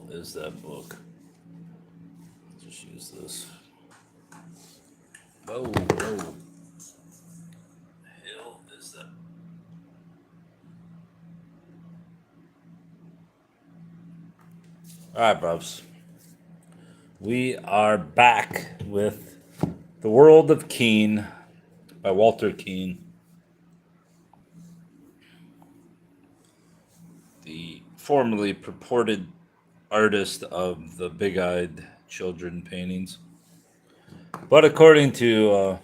hell is that book? Just use this. Whoa, whoa. Hell is that? All right, bros. We are back with The World of Keane by Walter Keane. The formerly purported artist of the big-eyed children paintings. But according to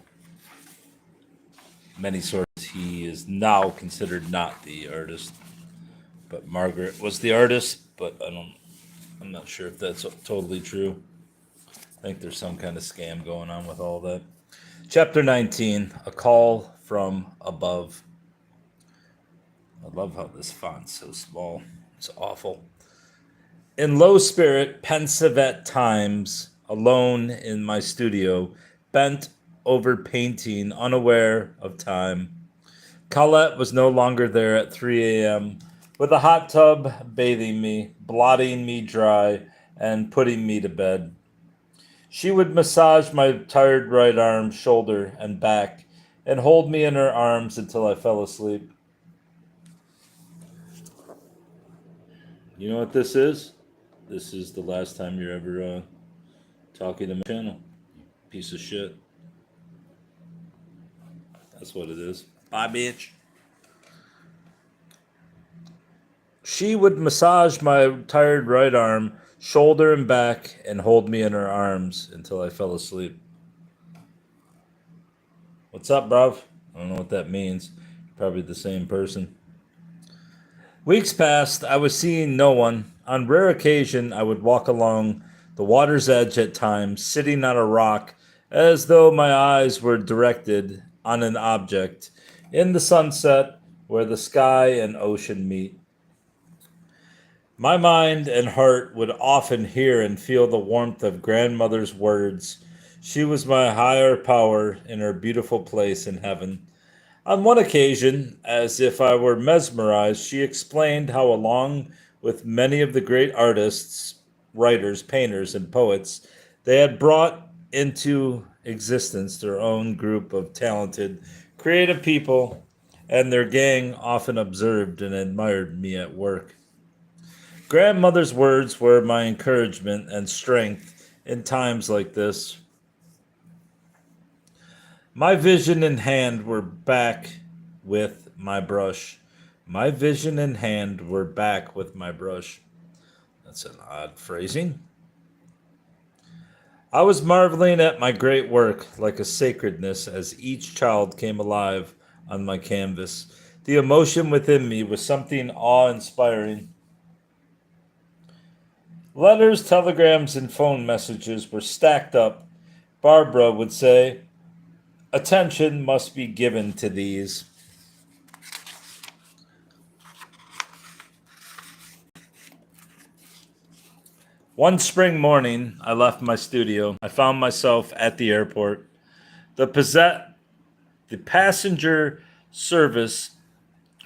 many sources, he is now considered not the artist. But Margaret was the artist, but I'm not sure if that's totally true. I think there's some kind of scam going on with all that. Chapter 19, A Call from Above. I love how this font's so small. It's awful. In low spirit, pensive at times, alone in my studio, bent over painting, unaware of time. Colette was no longer there at 3 a.m., with a hot tub bathing me, blotting me dry, and putting me to bed. She would massage my tired right arm, shoulder, and back, and hold me in her arms until I fell asleep. You know what this is? This is the last time you're ever talking to my channel. Piece of shit. That's what it is. Bye, bitch. She would massage my tired right arm, shoulder, and back, and hold me in her arms until I fell asleep. What's up, bruv? I don't know what that means. Probably the same person. Weeks passed. I was seeing no one. On rare occasion, I would walk along the water's edge at times, sitting on a rock, as though my eyes were directed on an object in the sunset where the sky and ocean meet. My mind and heart would often hear and feel the warmth of grandmother's words. She was my higher power in her beautiful place in heaven. On one occasion, as if I were mesmerized, she explained how, along with many of the great artists, writers, painters, and poets, they had brought into existence their own group of talented, creative people, and their gang often observed and admired me at work. Grandmother's words were my encouragement and strength in times like this. My vision in hand were back with my brush. My vision in hand were back with my brush. That's an odd phrasing. I was marveling at my great work like a sacredness as each child came alive on my canvas. The emotion within me was something awe-inspiring. Letters, telegrams, and phone messages were stacked up. Barbara would say, "Attention must be given to these." One spring morning, I left my studio. I found myself at the airport. The passenger service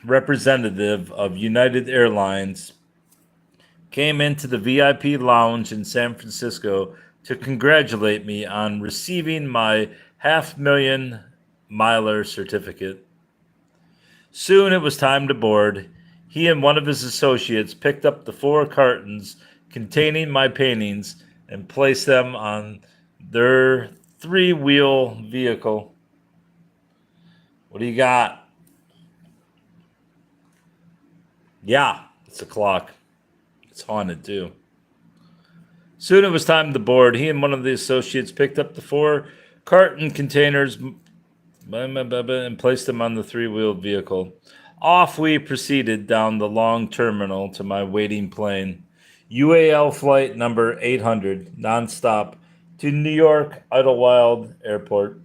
representative of United Airlines came into the VIP lounge in San Francisco to congratulate me on receiving my 500,000 miler certificate. Soon it was time to board. He and one of his associates picked up the 4 cartons containing my paintings and placed them on their 3-wheel vehicle. What do you got? Yeah, it's a clock. It's haunted too. Soon it was time to board. He and one of the associates picked up the 4 carton containers and placed them on the 3-wheeled vehicle. Off we proceeded down the long terminal to my waiting plane. UAL flight number 800, nonstop to New York Idlewild Airport.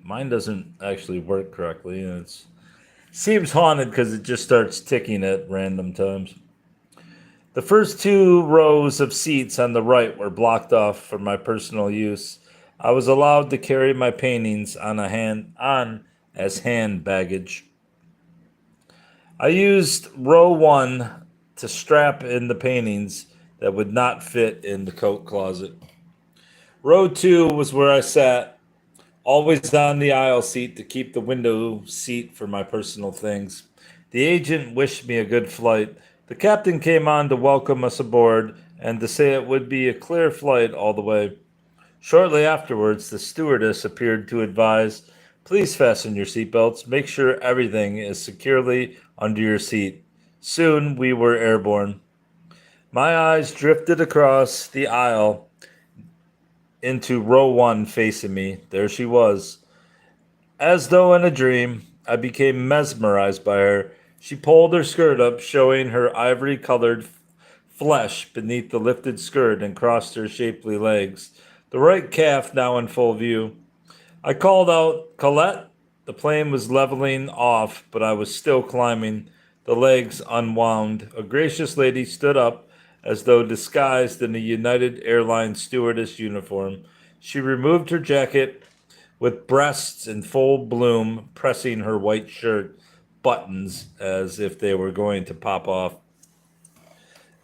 Mine doesn't actually work correctly. It seems haunted because it just starts ticking at random times. The first 2 rows of seats on the right were blocked off for my personal use. I was allowed to carry my paintings on as hand baggage. I used row 1 to strap in the paintings that would not fit in the coat closet. Row 2 was where I sat, always on the aisle seat to keep the window seat for my personal things. The agent wished me a good flight. The captain came on to welcome us aboard and to say it would be a clear flight all the way. Shortly afterwards, the stewardess appeared to advise, "Please fasten your seatbelts. Make sure everything is securely under your seat." Soon we were airborne. My eyes drifted across the aisle into row 1 facing me. There she was. As though in a dream, I became mesmerized by her. She pulled her skirt up, showing her ivory colored flesh beneath the lifted skirt, and crossed her shapely legs, the right calf now in full view. I called out, "Colette?" The plane was leveling off, but I was still climbing. The legs unwound. A gracious lady stood up, as though disguised in a United Airlines stewardess uniform. She removed her jacket with breasts in full bloom, pressing her white shirt buttons as if they were going to pop off.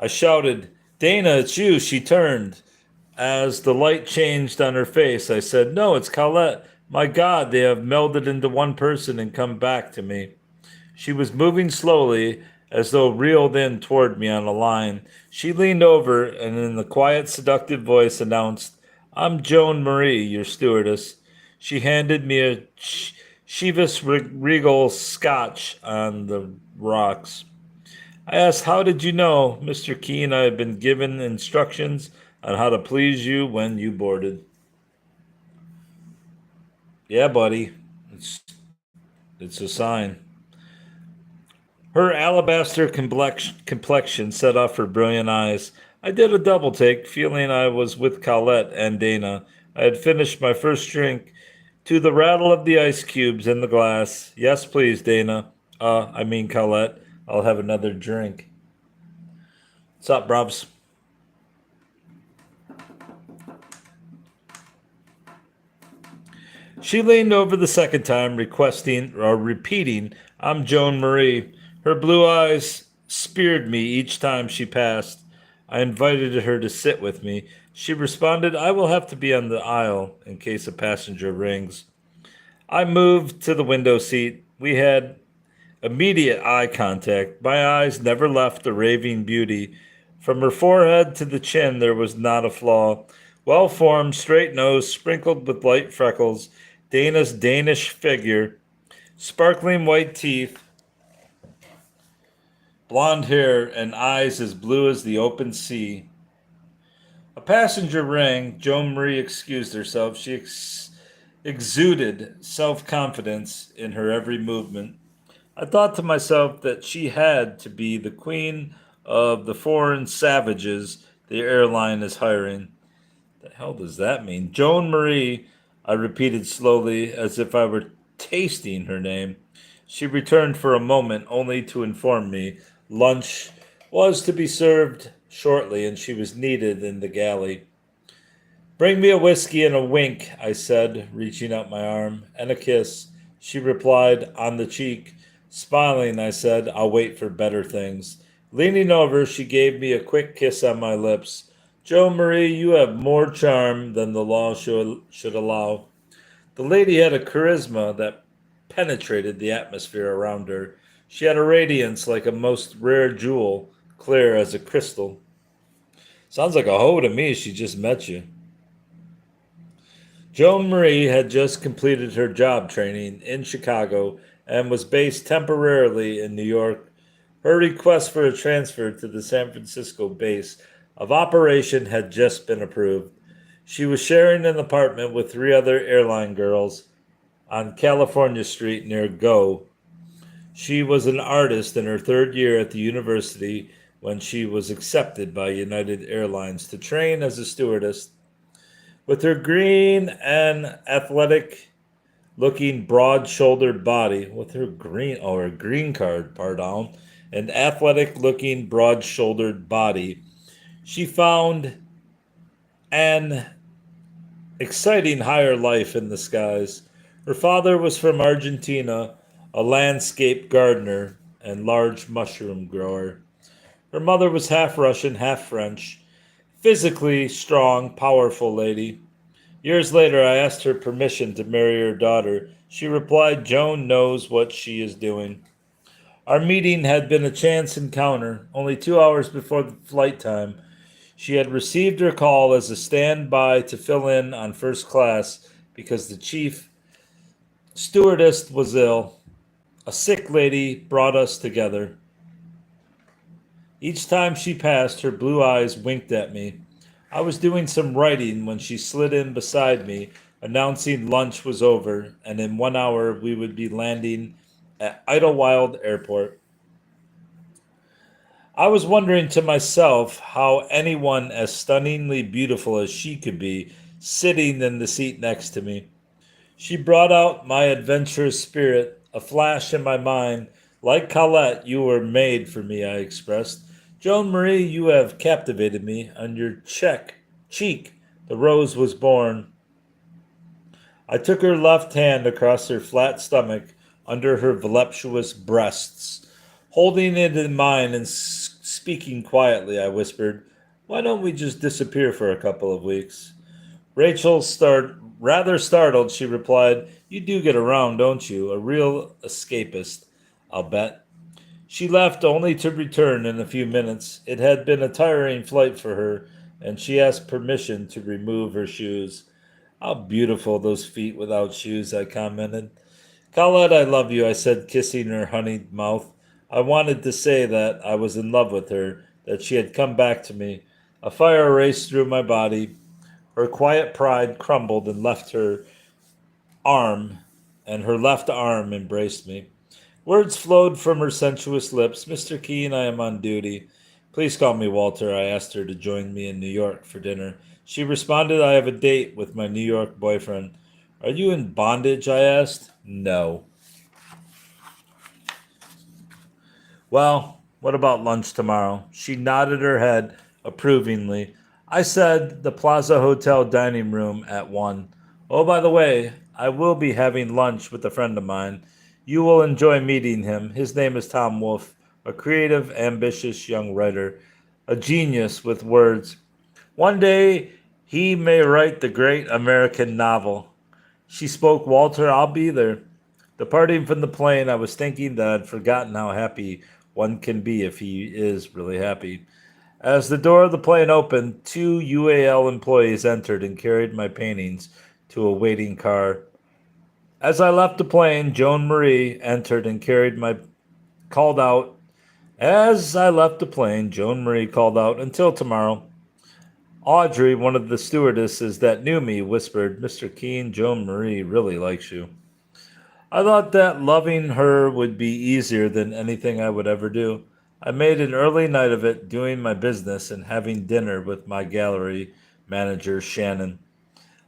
I shouted, "Dana, it's you." She turned. As the light changed on her face, I said, "No, it's Colette. My God, they have melded into one person and come back to me." She was moving slowly, as though reeled in toward me on a line. She leaned over and in a quiet, seductive voice announced, "I'm Joan Marie, your stewardess." She handed me a Chivas Regal Scotch on the rocks. I asked, "How did you know, Mr. Keane, I have been given instructions on how to please you when you boarded?" "Yeah, buddy, it's a sign." Her alabaster complexion set off her brilliant eyes. I did a double take, feeling I was with Colette and Dana. I had finished my first drink. To the rattle of the ice cubes in the glass. "Yes, please, Dana. I mean Colette. I'll have another drink." What's up, brubs? She leaned over the second time, requesting or repeating, "I'm Joan Marie." Her blue eyes speared me each time she passed. I invited her to sit with me. She responded, "I will have to be on the aisle in case a passenger rings." I moved to the window seat. We had immediate eye contact. My eyes never left the raving beauty. From her forehead to the chin, there was not a flaw. Well formed, straight nose, sprinkled with light freckles, Dana's Danish figure, sparkling white teeth, blonde hair, and eyes as blue as the open sea. A passenger rang. Joan Marie excused herself. She exuded self confidence in her every movement. I thought to myself that she had to be the queen of the foreign savages the airline is hiring. The hell does that mean? Joan Marie, I repeated slowly, as if I were tasting her name. She returned for a moment, only to inform me lunch was to be served shortly, and she was needed in the galley. "Bring me a whiskey and a wink," I said, reaching out my arm, "and a kiss." She replied, "On the cheek." Smiling, I said, "I'll wait for better things." Leaning over, she gave me a quick kiss on my lips. "Joe Marie, you have more charm than the law should allow." The lady had a charisma that penetrated the atmosphere around her. She had a radiance like a most rare jewel, clear as a crystal. Sounds like a hoe to me. She just met you. Joan Marie had just completed her job training in Chicago and was based temporarily in New York. Her request for a transfer to the San Francisco base of operation had just been approved. She was sharing an apartment with 3 other airline girls on California Street near Go. She was an artist in her third year at the university when she was accepted by United Airlines to train as a stewardess. With her green and athletic looking broad shouldered body, with her green card, pardon, an athletic looking broad shouldered body, she found an exciting higher life in the skies. Her father was from Argentina, a landscape gardener and large mushroom grower. Her mother was half Russian, half French. Physically strong, powerful lady. Years later, I asked her permission to marry her daughter. She replied, Joan knows what she is doing. Our meeting had been a chance encounter. Only 2 hours before the flight time, she had received her call as a standby to fill in on first class because the chief stewardess was ill. A sick lady brought us together. Each time she passed, her blue eyes winked at me. I was doing some writing when she slid in beside me, announcing lunch was over, and in 1 hour we would be landing at Idlewild Airport. I was wondering to myself how anyone as stunningly beautiful as she could be sitting in the seat next to me. She brought out my adventurous spirit, a flash in my mind. Like Colette, you were made for me, I expressed. Joan Marie, you have captivated me. On your cheek, the rose was born. I took her left hand across her flat stomach under her voluptuous breasts. Holding it in mine and speaking quietly, I whispered, why don't we just disappear for a couple of weeks? Rachel, rather startled, she replied, you do get around, don't you? A real escapist, I'll bet. She left only to return in a few minutes. It had been a tiring flight for her, and she asked permission to remove her shoes. How beautiful those feet without shoes, I commented. Colette, I love you, I said, kissing her honeyed mouth. I wanted to say that I was in love with her, that she had come back to me. A fire raced through my body. Her quiet pride crumbled and arm, and her left arm embraced me. Words flowed from her sensuous lips. Mr. Keane, I am on duty. Please call me Walter. I asked her to join me in New York for dinner. She responded, I have a date with my New York boyfriend. Are you in bondage? I asked. No. Well, what about lunch tomorrow? She nodded her head approvingly. I said the Plaza Hotel dining room at 1. Oh, by the way, I will be having lunch with a friend of mine. You will enjoy meeting him. His name is Tom Wolfe, a creative, ambitious young writer, a genius with words. One day he may write the great American novel. She spoke, Walter, I'll be there. Departing from the plane, I was thinking that I'd forgotten how happy one can be if he is really happy. As the door of the plane opened, 2 UAL employees entered and carried my paintings to a waiting car. As I left the plane, Joan Marie entered and called out. As I left the plane, Joan Marie called out, until tomorrow. Audrey, one of the stewardesses that knew me, whispered, Mr. Keane, Joan Marie really likes you. I thought that loving her would be easier than anything I would ever do. I made an early night of it, doing my business and having dinner with my gallery manager, Shannon.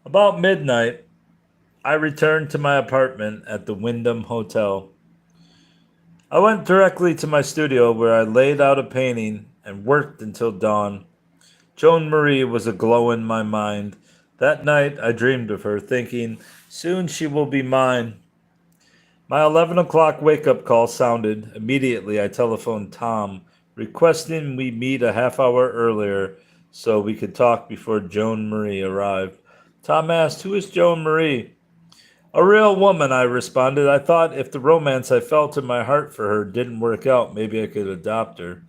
About midnight, I returned to my apartment at the Wyndham Hotel. I went directly to my studio where I laid out a painting and worked until dawn. Joan Marie was a glow in my mind. That night I dreamed of her, thinking, soon she will be mine. My 11 o'clock wake-up call sounded. Immediately I telephoned Tom, requesting we meet a half hour earlier so we could talk before Joan Marie arrived. Tom asked, who is Joan Marie? A real woman, I responded. I thought if the romance I felt in my heart for her didn't work out, maybe I could adopt her.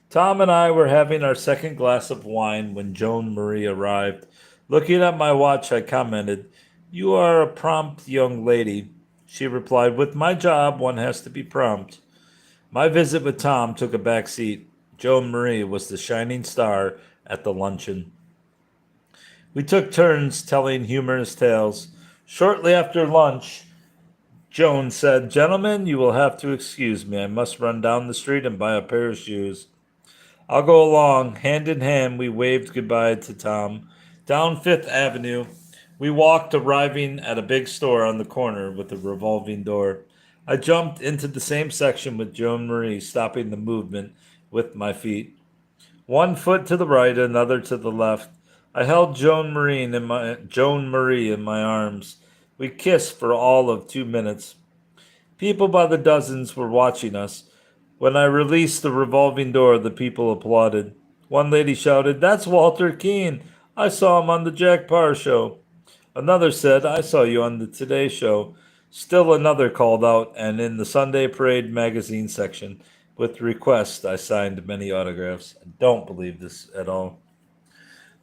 Tom and I were having our second glass of wine when Joan Marie arrived. Looking at my watch, I commented, you are a prompt young lady. She replied, with my job, one has to be prompt. My visit with Tom took a back seat. Joan Marie was the shining star at the luncheon. We took turns telling humorous tales. Shortly after lunch, Joan said, gentlemen, you will have to excuse me. I must run down the street and buy a pair of shoes. I'll go along. Hand in hand, we waved goodbye to Tom. Down Fifth Avenue, we walked, arriving at a big store on the corner with a revolving door. I jumped into the same section with Joan Marie, stopping the movement with my feet. One foot to the right, another to the left. I held Joan Marie in my arms. We kissed for all of 2 minutes. People by the dozens were watching us. When I released the revolving door, the people applauded. One lady shouted, "That's Walter Keane. I saw him on the Jack Parr show." Another said, "I saw you on the Today Show." Still another called out, and in the Sunday Parade magazine section, with requests, I signed many autographs. I don't believe this at all.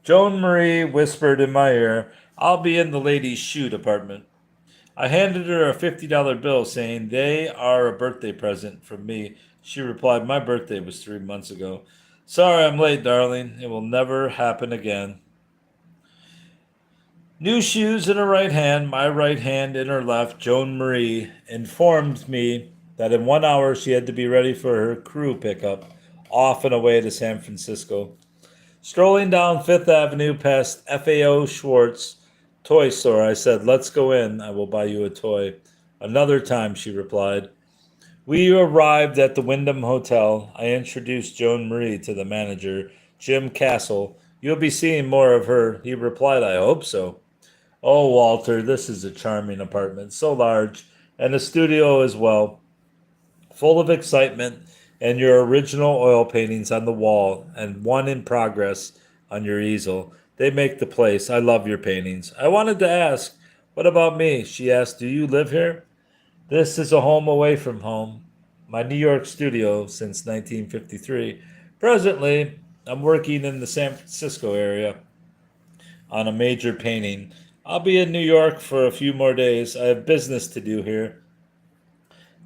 Joan Marie whispered in my ear, "I'll be in the ladies' shoe department." I handed her a $50 bill, saying, "They are a birthday present from me." She replied, "My birthday was 3 months ago." "Sorry I'm late, darling. It will never happen again." New shoes in her right hand, my right hand in her left, Joan Marie informed me that in 1 hour she had to be ready for her crew pickup, off and away to San Francisco. Strolling down Fifth Avenue past FAO Schwartz toy store, I said, "Let's go in. I will buy you a toy." "Another time," she replied. We arrived at the Wyndham Hotel. I introduced Joan Marie to the manager, Jim Castle. "You'll be seeing more of her." He replied, "I hope so." "Oh, Walter, this is a charming apartment, so large, and a studio as well, full of excitement, and your original oil paintings on the wall, and one in progress on your easel. They make the place. I love your paintings." I wanted to ask, "What about me?" She asked, "Do you live here?" "This is a home away from home, my New York studio since 1953. Presently, I'm working in the San Francisco area on a major painting. I'll be in New York for a few more days. I have business to do here,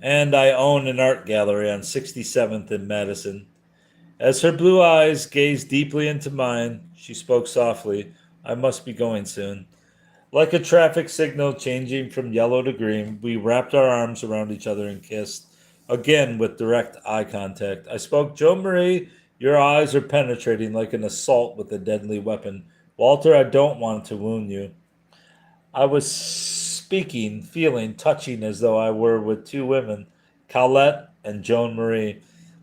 and I own an art gallery on 67th and Madison." As her blue eyes gazed deeply into mine, she spoke softly, "I must be going soon." Like a traffic signal changing from yellow to green, we wrapped our arms around each other and kissed, again with direct eye contact. I spoke, "Joan Marie, your eyes are penetrating like an assault with a deadly weapon. Walter, I don't want to wound you." I was speaking, feeling, touching as though I were with two women, Colette and Joan Marie.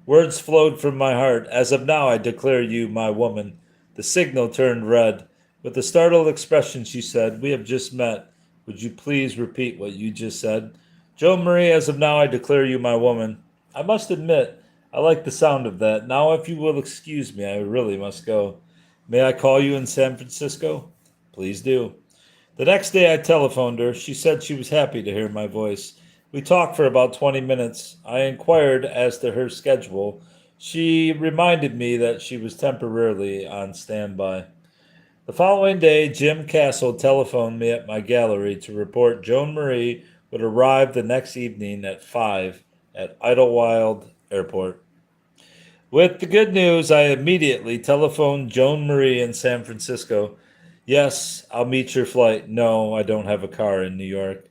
Words flowed from my heart. "As of now, I declare you my woman." The signal turned red. With a startled expression, she said, "We have just met. Would you please repeat what you just said?" "Joan Marie, as of now, I declare you my woman." I must admit, I like the sound of that. Now, if you will excuse me, I really must go. "May I call you in San Francisco?" "Please do." The next day I telephoned her. She said she was happy to hear my voice. We talked for about 20 minutes. I inquired as to her schedule. She reminded me that she was temporarily on standby. The following day, Jim Castle telephoned me at my gallery to report Joan Marie would arrive the next evening at 5 at Idlewild Airport. With the good news, I immediately telephoned Joan Marie in San Francisco. "Yes, I'll meet your flight." "No, I don't have a car in New York."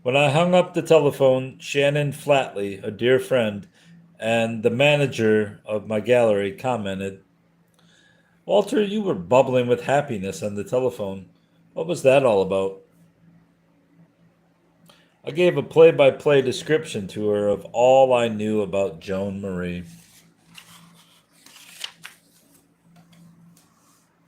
When I hung up the telephone, Shannon Flatley, a dear friend and the manager of my gallery, commented, "Walter, you were bubbling with happiness on the telephone. What was that all about?" I gave a play-by-play description to her of all I knew about Joan Marie.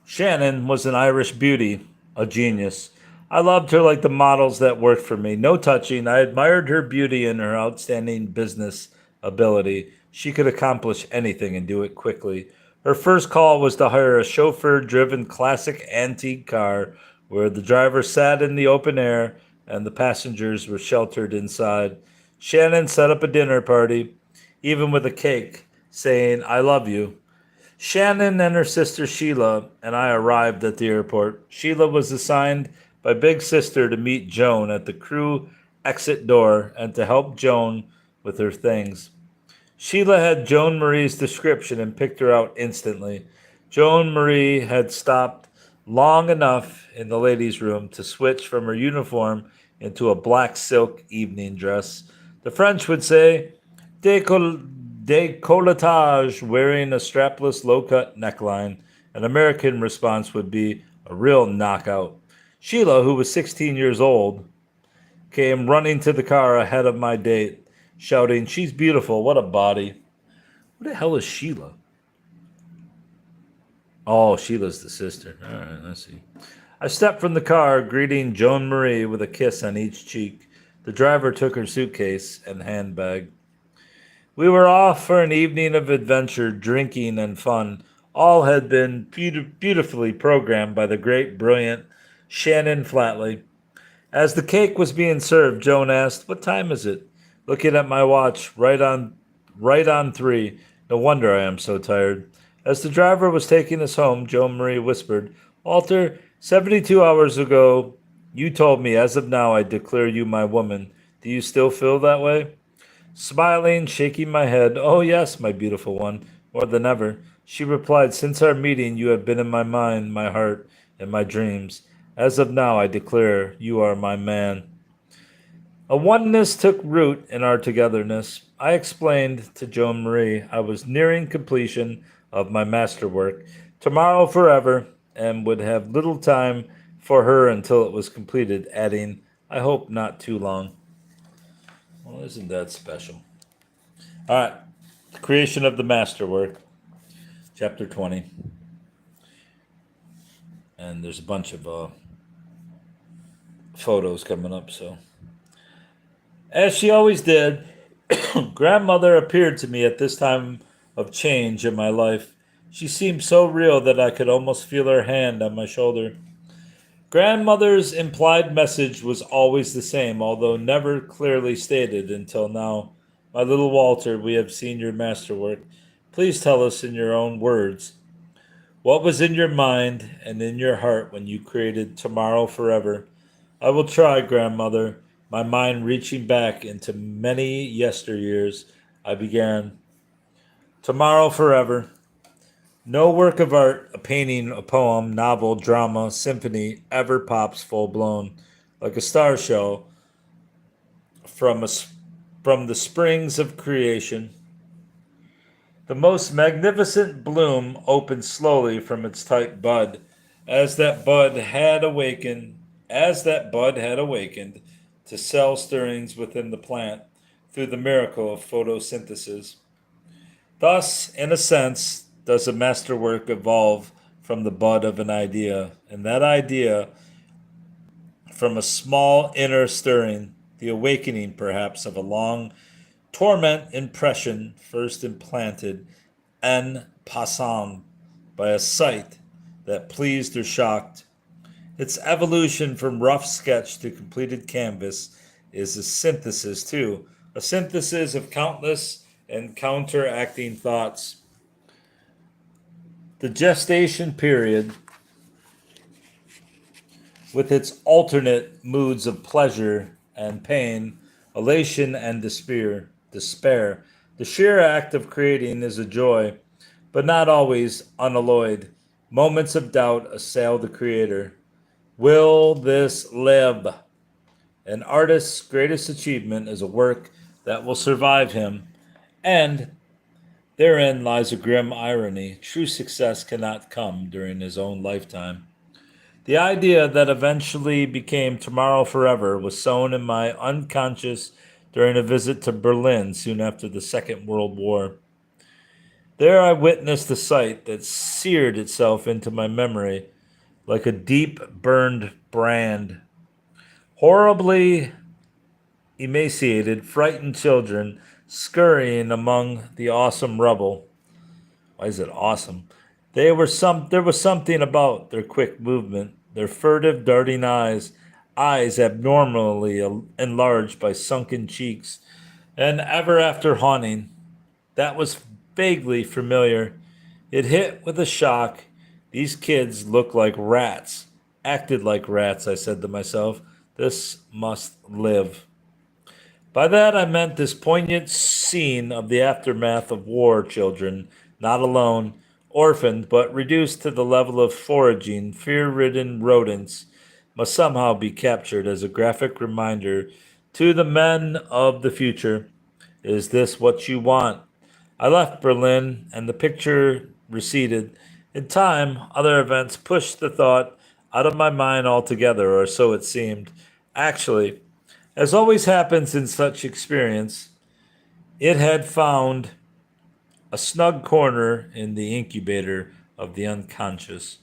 Shannon was an Irish beauty, a genius. I loved her like the models that worked for me. No touching. I admired her beauty and her outstanding business ability. She could accomplish anything and do it quickly. Her first call was to hire a chauffeur driven classic antique car where the driver sat in the open air and the passengers were sheltered inside. Shannon set up a dinner party, even with a cake, saying, "I love you." Shannon and her sister Sheila and I arrived at the airport. Sheila was assigned by Big Sister to meet Joan at the crew exit door and to help Joan with her things. Sheila had Joan Marie's description and picked her out instantly. Joan Marie had stopped long enough in the ladies' room to switch from her uniform into a black silk evening dress. The French would say décolletage, wearing a strapless low-cut neckline. An American response would be a real knockout. Sheila, who was 16 years old, came running to the car ahead of my date, shouting, "She's beautiful, what a body." Who the hell is Sheila? Oh, Sheila's the sister. All right, let's see. I stepped from the car, greeting Joan Marie with a kiss on each cheek. The driver took her suitcase and handbag. We were off for an evening of adventure, drinking, and fun. All had been beautifully programmed by the great, brilliant Shannon Flatley. As the cake was being served, Joan asked, "What time is it?" Looking at my watch, right on 3. No wonder I am so tired. As the driver was taking us home, Joan Marie whispered, "Walter, 72 hours ago, you told me, as of now, I declare you my woman. Do you still feel that way?" Smiling, shaking my head, "Oh, yes, my beautiful one, more than ever." She replied, "Since our meeting, you have been in my mind, my heart, and my dreams. As of now, I declare you are my man." A oneness took root in our togetherness. I explained to Joan Marie I was nearing completion of my masterwork, tomorrow forever, and would have little time for her until it was completed, adding, "I hope not too long." Well, isn't that special? All right, the creation of the masterwork, chapter 20. And there's a bunch of photos coming up, so. As she always did, grandmother appeared to me at this time of change in my life. She seemed so real that I could almost feel her hand on my shoulder. Grandmother's implied message was always the same, although never clearly stated until now. "My little Walter, we have seen your masterwork. Please tell us in your own words what was in your mind and in your heart when you created Tomorrow Forever." "I will try, grandmother." My mind reaching back into many yesteryears, I began. "Tomorrow Forever. No work of art, a painting, a poem, novel, drama, symphony, ever pops full blown, like a star show from, from the springs of creation. The most magnificent bloom opened slowly from its tight bud, as that bud had awakened, to cell stirrings within the plant through the miracle of photosynthesis. Thus, in a sense, does a masterwork evolve from the bud of an idea, and that idea from a small inner stirring, the awakening perhaps of a long torment impression first implanted en passant by a sight that pleased or shocked. Its evolution from rough sketch to completed canvas is a synthesis, too, a synthesis of countless and counteracting thoughts. The gestation period, with its alternate moods of pleasure and pain, elation and despair. The sheer act of creating is a joy, but not always unalloyed. Moments of doubt assail the creator. Will this live? An artist's greatest achievement is a work that will survive him, and therein lies a grim irony. True success cannot come during his own lifetime. The idea that eventually became Tomorrow Forever was sown in my unconscious during a visit to Berlin soon after the Second World War. There I witnessed a sight that seared itself into my memory like a deep burned brand. Horribly emaciated, frightened children scurrying among the awesome rubble. Why is it awesome? There was something about their quick movement, their furtive, darting eyes abnormally enlarged by sunken cheeks, and ever after haunting. That was vaguely familiar. It hit with a shock. These kids looked like rats, acted like rats, I said to myself. This must live. By that I meant this poignant scene of the aftermath of war children, not alone, orphaned, but reduced to the level of foraging, fear-ridden rodents, must somehow be captured as a graphic reminder to the men of the future. Is this what you want? I left Berlin, and the picture receded. In time, other events pushed the thought out of my mind altogether, or so it seemed. Actually, as always happens in such experience, it had found a snug corner in the incubator of the unconscious.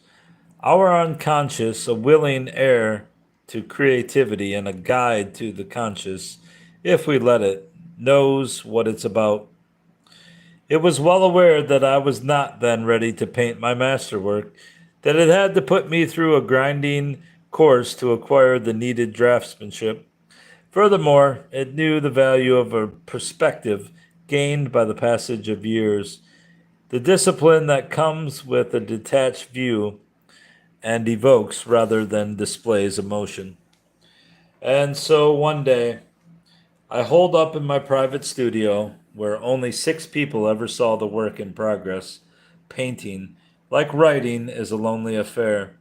Our unconscious, a willing heir to creativity and a guide to the conscious, if we let it, knows what it's about. It was well aware that I was not then ready to paint my masterwork, that it had to put me through a grinding course to acquire the needed draftsmanship. Furthermore, it knew the value of a perspective gained by the passage of years, the discipline that comes with a detached view and evokes rather than displays emotion. And so one day, I holed up in my private studio where only 6 people ever saw the work in progress. Painting, like writing, is a lonely affair.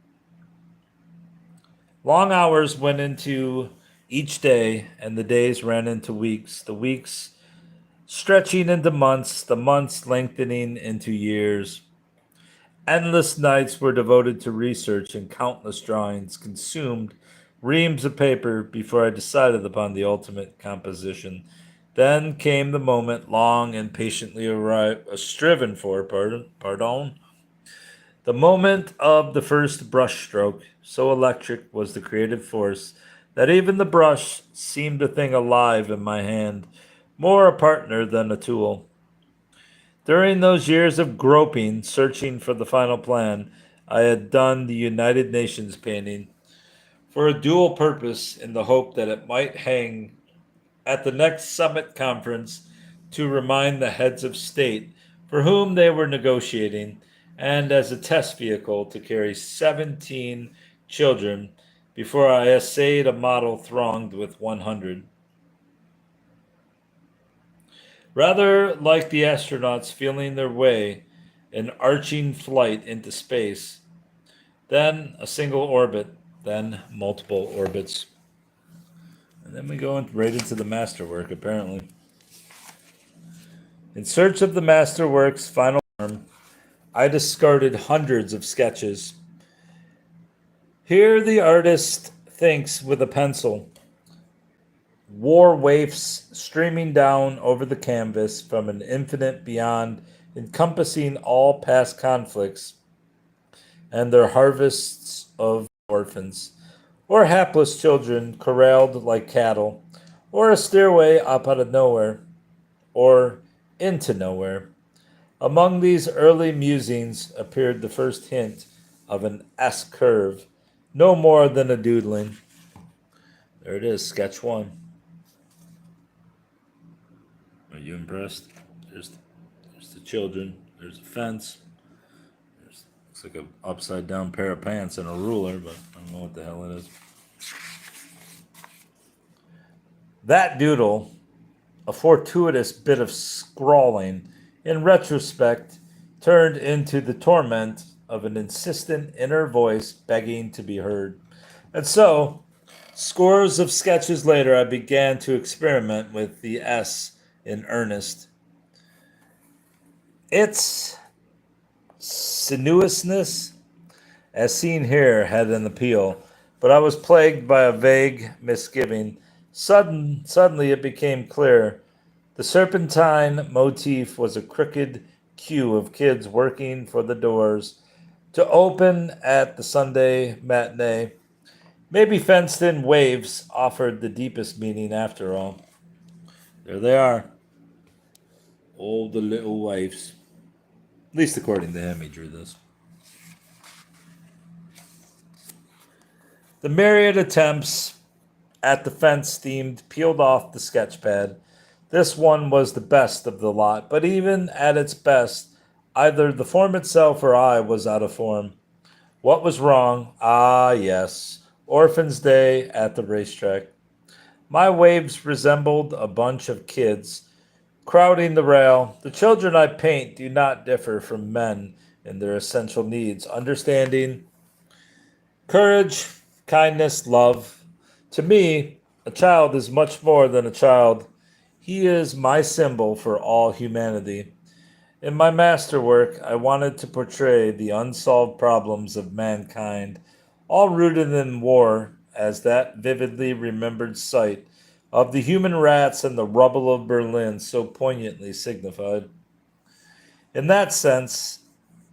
Long hours went into each day, and the days ran into weeks, the weeks stretching into months, the months lengthening into years. Endless nights were devoted to research, and countless drawings consumed reams of paper before I decided upon the ultimate composition. Then came the moment long and patiently striven for, pardon, the moment of the first brushstroke. So electric was the creative force that even the brush seemed a thing alive in my hand, more a partner than a tool. During those years of groping, searching for the final plan, I had done the United Nations painting for a dual purpose in the hope that it might hang at the next summit conference to remind the heads of state for whom they were negotiating, and as a test vehicle to carry 17 children before I essayed a model thronged with 100. Rather like the astronauts feeling their way in arching flight into space, then a single orbit, then multiple orbits. And then we go right into the masterwork, apparently. In search of the masterwork's final form, I discarded hundreds of sketches. Here the artist thinks with a pencil, war waifs streaming down over the canvas from an infinite beyond, encompassing all past conflicts and their harvests of orphans, or hapless children corralled like cattle, or a stairway up out of nowhere, or into nowhere. Among these early musings appeared the first hint of an S curve, no more than a doodling. There it is, sketch one. Are you impressed? There's the children. There's a fence. Looks like an upside down pair of pants and a ruler, but I don't know what the hell it is. That doodle, a fortuitous bit of scrawling, in retrospect, turned into the torment of an insistent inner voice begging to be heard. And so, scores of sketches later, I began to experiment with the S in earnest. Its sinuousness, as seen here, had an appeal, but I was plagued by a vague misgiving. Suddenly it became clear. The serpentine motif was a crooked queue of kids working for the doors to open at the Sunday matinee. Maybe fenced in waves offered the deepest meaning after all. There they are. All the little waves. At least according to him, he drew this. The myriad attempts at the fence themed peeled off the sketch pad. This one was the best of the lot, but even at its best, either the form itself or I was out of form. What was wrong? Ah, yes. Orphan's Day at the racetrack. My waves resembled a bunch of kids crowding the rail. The children I paint do not differ from men in their essential needs: understanding, courage, kindness, love. To me, a child is much more than a child. He is my symbol for all humanity. In my masterwork, I wanted to portray the unsolved problems of mankind, all rooted in war, as that vividly remembered sight of the human rats and the rubble of Berlin so poignantly signified. In that sense,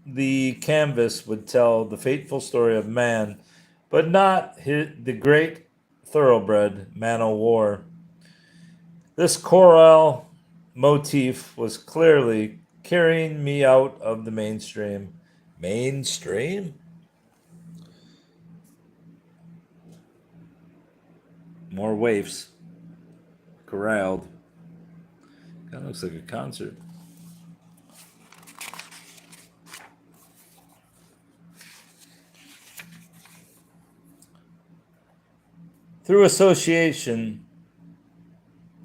the canvas would tell the fateful story of man, but not the great thoroughbred man o' war. This chorale motif was clearly carrying me out of the mainstream. Mainstream? More waifs. Corralled. Kind of looks like a concert. Through association,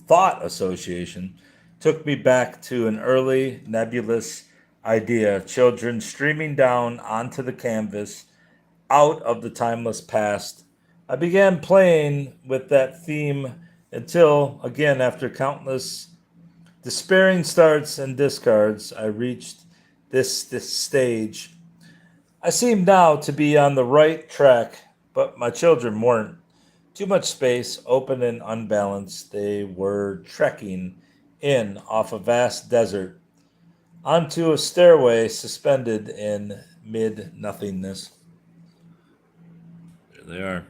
thought association, took me back to an early nebulous idea, children streaming down onto the canvas, out of the timeless past. I began playing with that theme until, again, after countless despairing starts and discards, I reached this stage. I seemed now to be on the right track, but my children weren't. Too much space, open and unbalanced, they were trekking in off a vast desert onto a stairway suspended in mid nothingness. There they are.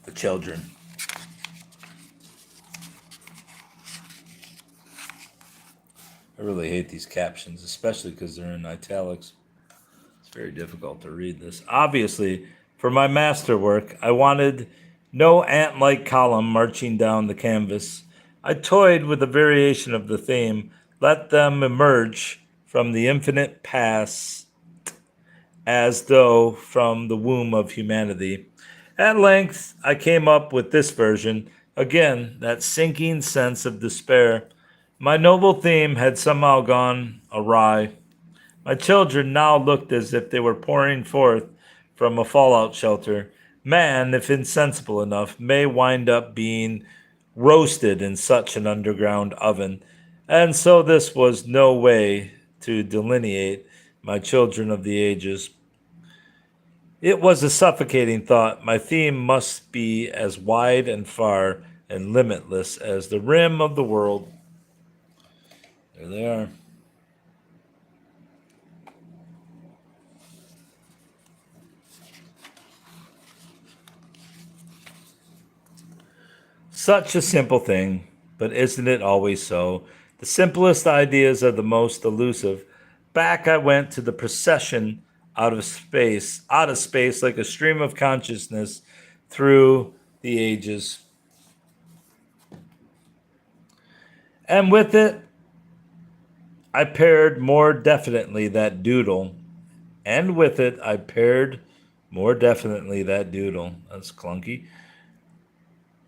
The children. I really hate these captions, especially because they're in italics. It's very difficult to read this. Obviously, for my masterwork, I wanted no ant-like column marching down the canvas. I toyed with a variation of the theme, let them emerge from the infinite past as though from the womb of humanity. At length, I came up with this version. Again, that sinking sense of despair. My noble theme had somehow gone awry. My children now looked as if they were pouring forth from a fallout shelter. Man, if insensible enough, may wind up being roasted in such an underground oven. And so this was no way to delineate my children of the ages. It was a suffocating thought. My theme must be as wide and far and limitless as the rim of the world. There they are. Such a simple thing, but isn't it always so? The simplest ideas are the most elusive. Back I went to the procession out of space like a stream of consciousness through the ages. And with it, I paired more definitely that doodle. And with it, I paired more definitely that doodle. That's clunky.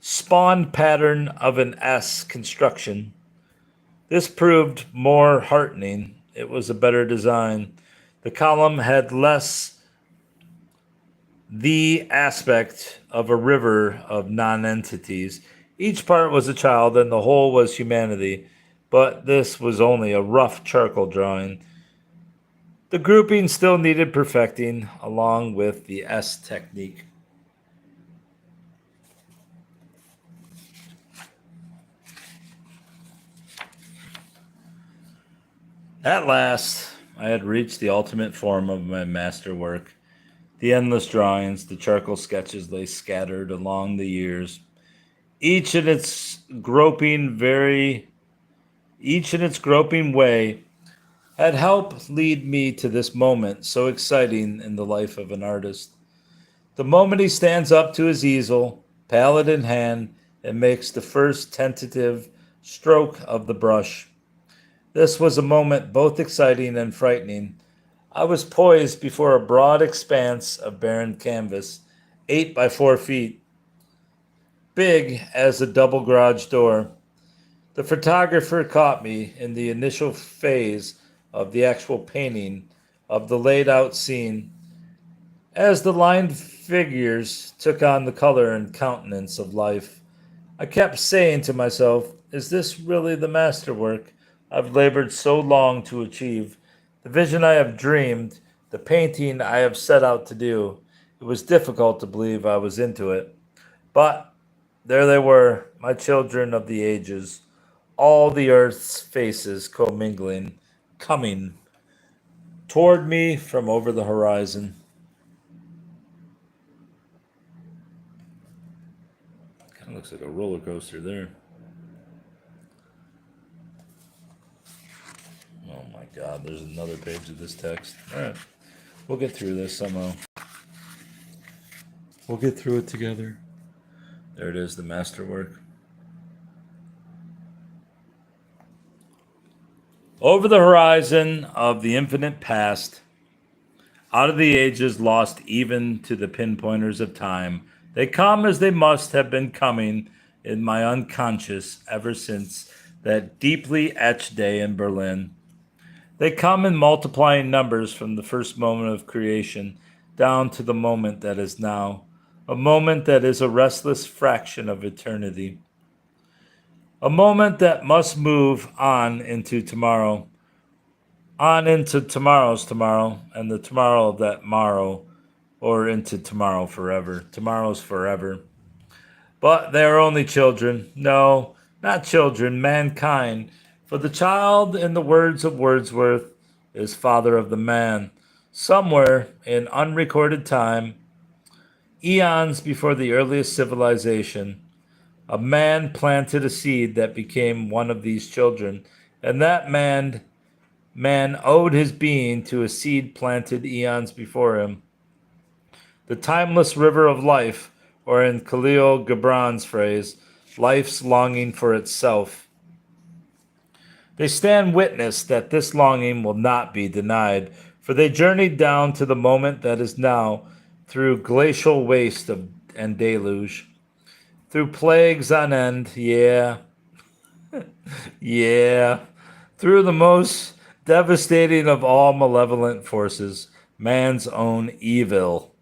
Spawn pattern of an S construction. This proved more heartening. It was a better design. The column had less the aspect of a river of non-entities. Each part was a child and the whole was humanity, but this was only a rough charcoal drawing. The grouping still needed perfecting, along with the S technique. At last, I had reached the ultimate form of my masterwork. The endless drawings, the charcoal sketches lay scattered along the years, each in its groping very each in its groping way had helped lead me to this moment so exciting in the life of an artist. The moment he stands up to his easel, palette in hand, and makes the first tentative stroke of the brush. This was a moment both exciting and frightening. I was poised before a broad expanse of barren canvas, 8 by 4 feet, big as a double garage door. The photographer caught me in the initial phase of the actual painting of the laid out scene. As the lined figures took on the color and countenance of life, I kept saying to myself, is this really the masterwork I've labored so long to achieve? The vision I have dreamed, the painting I have set out to do. It was difficult to believe I was into it. But there they were, my children of the ages, all the earth's faces commingling, coming toward me from over the horizon. Kind of looks like a roller coaster there. God, there's another page of this text. All right. We'll get through this somehow. We'll get through it together. There it is, the masterwork. Over the horizon of the infinite past, out of the ages lost even to the pinpointers of time, they come as they must have been coming in my unconscious ever since that deeply etched day in Berlin. They come in multiplying numbers from the first moment of creation down to the moment that is now, a moment that is a restless fraction of eternity, a moment that must move on into tomorrow's tomorrow, and the tomorrow of that morrow, or into tomorrow forever. Tomorrow's forever. But they are only children. No, not children, mankind. For the child, in the words of Wordsworth, is father of the man. Somewhere in unrecorded time, eons before the earliest civilization, a man planted a seed that became one of these children, and that man owed his being to a seed planted eons before him. The timeless river of life, or in Khalil Gibran's phrase, life's longing for itself. They stand witness that this longing will not be denied, for they journeyed down to the moment that is now through glacial waste and deluge, through plagues on end, yeah, through the most devastating of all malevolent forces, man's own evil.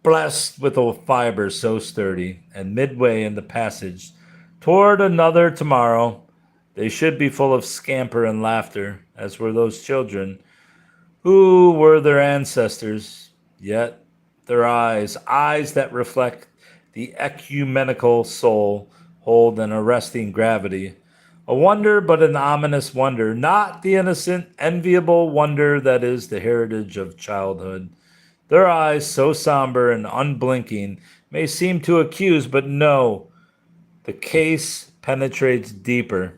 Blessed with a fiber so sturdy, and midway in the passage toward another tomorrow, they should be full of scamper and laughter, as were those children who were their ancestors, yet their eyes that reflect the ecumenical soul, hold an arresting gravity. A wonder, but an ominous wonder, not the innocent, enviable wonder that is the heritage of childhood. Their eyes, so somber and unblinking, may seem to accuse, but no, the case penetrates deeper.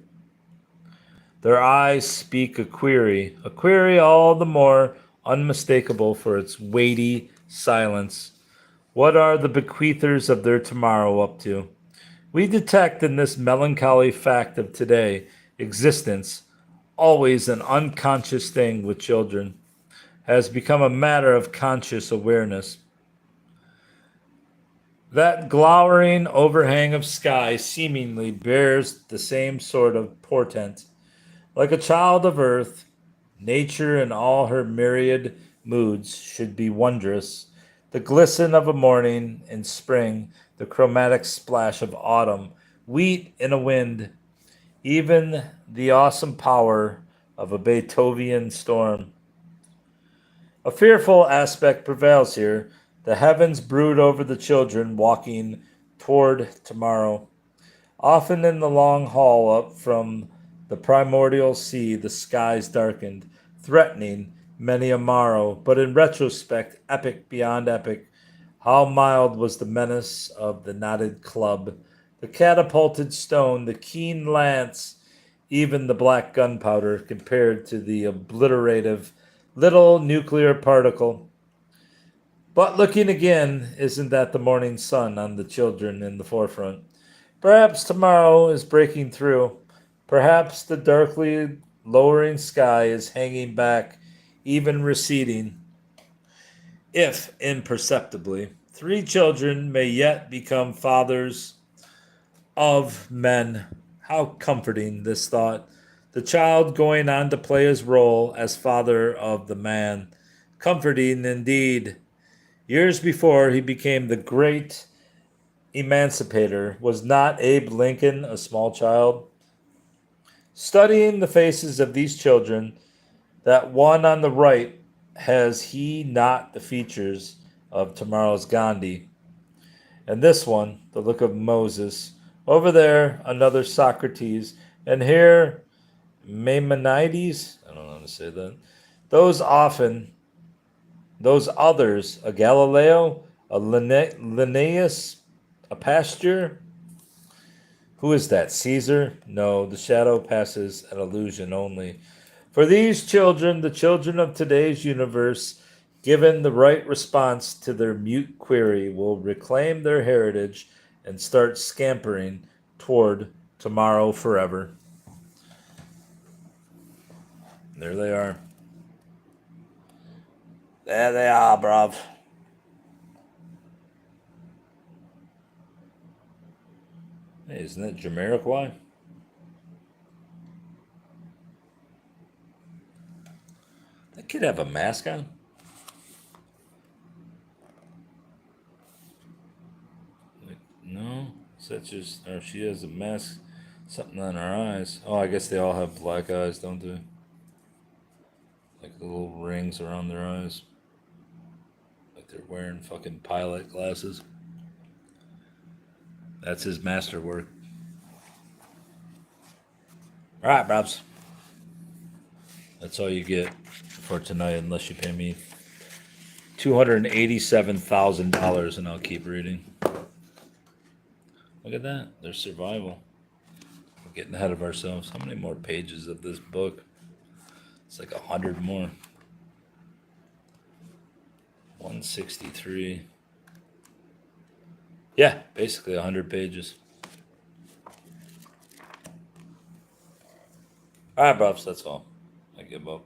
Their eyes speak a query all the more unmistakable for its weighty silence. What are the bequeathers of their tomorrow up to? We detect in this melancholy fact of today existence, always an unconscious thing with children, has become a matter of conscious awareness. That glowering overhang of sky seemingly bears the same sort of portent. Like a child of earth, nature in all her myriad moods should be wondrous. The glisten of a morning in spring, the chromatic splash of autumn, wheat in a wind, even the awesome power of a Beethoven storm. A fearful aspect prevails here. The heavens brood over the children walking toward tomorrow. Often in the long haul up from the primordial sea, the skies darkened, threatening many a morrow. But in retrospect, epic beyond epic, how mild was the menace of the knotted club, the catapulted stone, the keen lance, even the black gunpowder compared to the obliterative little nuclear particle. But looking again, isn't that the morning sun on the children in the forefront? Perhaps tomorrow is breaking through. Perhaps the darkly lowering sky is hanging back, even receding, if imperceptibly. 3 children may yet become fathers of men. How comforting this thought. The child going on to play his role as father of the man. Comforting indeed. Years before he became the great emancipator, was not Abe Lincoln a small child? Studying the faces of these children, that one on the right, has he not the features of tomorrow's Gandhi? And this one, the look of Moses. Over there, another Socrates. And here, Maimonides. I don't know how to say that. Those others, a Galileo, a Linnaeus, a Pasteur. Who is that? Caesar? No, the shadow passes an illusion only. For these children, the children of today's universe, given the right response to their mute query, will reclaim their heritage and start scampering toward tomorrow forever. There they are. There they are, bruv. Hey, isn't that Jamiroquai? That kid have a mask on? Like, no? Is that just... Or she has a mask, something on her eyes. Oh, I guess they all have black eyes, don't they? Like the little rings around their eyes. Like they're wearing fucking pilot glasses. That's his masterwork. All right, Brobs. That's all you get for tonight, unless you pay me $287,000, and I'll keep reading. Look at that. There's survival. We're getting ahead of ourselves. How many more pages of this book? It's like 100 more. 163. Yeah, basically 100 pages. All right, Brobs. That's all. I give up.